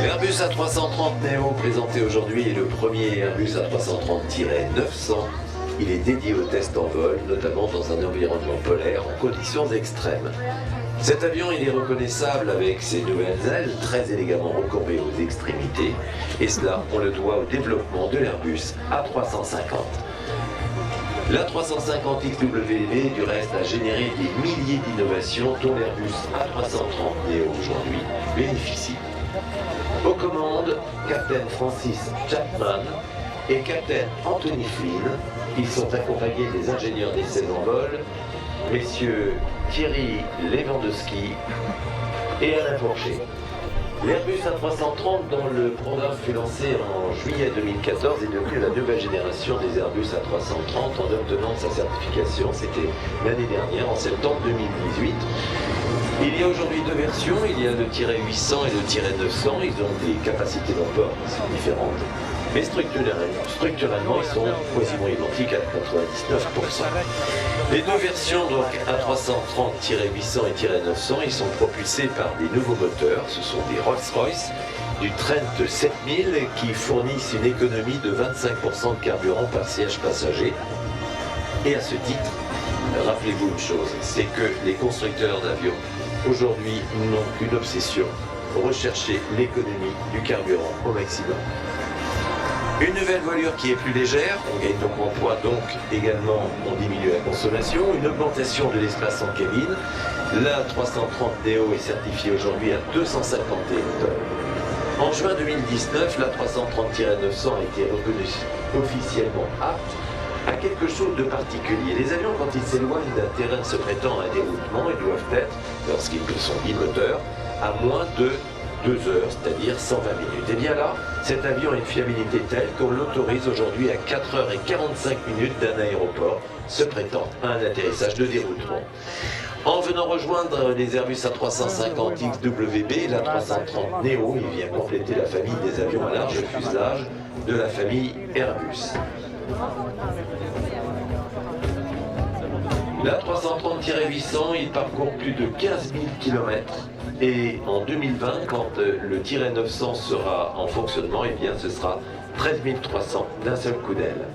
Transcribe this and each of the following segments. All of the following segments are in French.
L'Airbus A330 Neo présenté aujourd'hui est le premier Airbus A330-900. Il est dédié aux tests en vol, notamment dans un environnement polaire en conditions extrêmes. Cet avion il est reconnaissable avec ses nouvelles ailes très élégamment recourbées aux extrémités, et cela on le doit au développement de l'Airbus A350. L'A350 XWB du reste a généré des milliers d'innovations dont l'Airbus A330 Neo aujourd'hui bénéficie. Aux commandes, Captain Francis Chapman et Captain Anthony Flynn. Ils sont accompagnés des ingénieurs d'essais en vol, messieurs Thierry Lewandowski et Alain Fourchet. L'Airbus A330, dont le programme fut lancé en juillet 2014, est devenu la nouvelle génération des Airbus A330 en obtenant sa certification. C'était l'année dernière, en septembre 2018. Il y a aujourd'hui deux versions, il y a le -800 et le -900. Ils ont des capacités d'emport qui sont différentes. Mais structurellement, ils sont quasiment identiques à 99%. Les deux versions, donc A330-800 et -900, ils sont propulsés par des nouveaux moteurs. Ce sont des Rolls-Royce du Trent 7000 qui fournissent une économie de 25% de carburant par siège passager. Et à ce titre, rappelez-vous une chose, c'est que les constructeurs d'avions aujourd'hui n'ont qu'une obsession, rechercher l'économie du carburant au maximum. Une nouvelle voilure qui est plus légère, on gagne donc en poids, donc également on diminue la consommation, une augmentation de l'espace en cabine. La 330 Neo est certifiée aujourd'hui à 251 tonnes. En juin 2019, la 330-900 a été reconnue officiellement apte à quelque chose de particulier. Les avions, quand ils s'éloignent d'un terrain se prêtant à un déroutement, ils doivent être, lorsqu'ils sont bimoteurs, à moins de 2 heures, c'est-à-dire 120 minutes. Et bien là, cet avion a une fiabilité telle qu'on l'autorise aujourd'hui à 4 heures et 45 minutes d'un aéroport se prêtant à un atterrissage de déroutement. En venant rejoindre les Airbus A350 XWB, la 330 Neo, il vient compléter la famille des avions à large fuselage de la famille Airbus. La 330-800, il parcourt plus de 15 000 km et en 2020, quand le -900 sera en fonctionnement, eh bien, ce sera 13 300 d'un seul coup d'aile.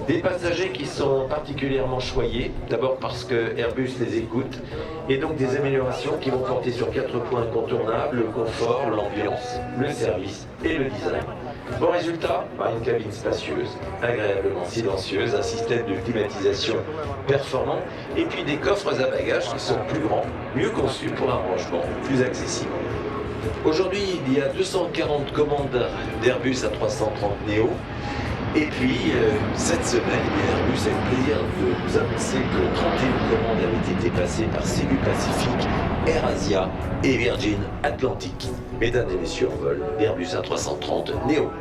Des passagers qui sont particulièrement choyés, d'abord parce que Airbus les écoute, et donc des améliorations qui vont porter sur 4 points incontournables: le confort, l'ambiance, le service et le design. Bon résultat, une cabine spacieuse, agréablement silencieuse, un système de climatisation performant, et puis des coffres à bagages qui sont plus grands, mieux conçus pour un rangement plus accessible. Aujourd'hui, il y a 240 commandes d'Airbus A330 Neo. Et puis, cette semaine, Airbus a eu le plaisir de nous annoncer que 31 commandes avaient été passées par Cebu Pacific, AirAsia et Virgin Atlantic. Mesdames et messieurs, en vol, Airbus A330 Neo.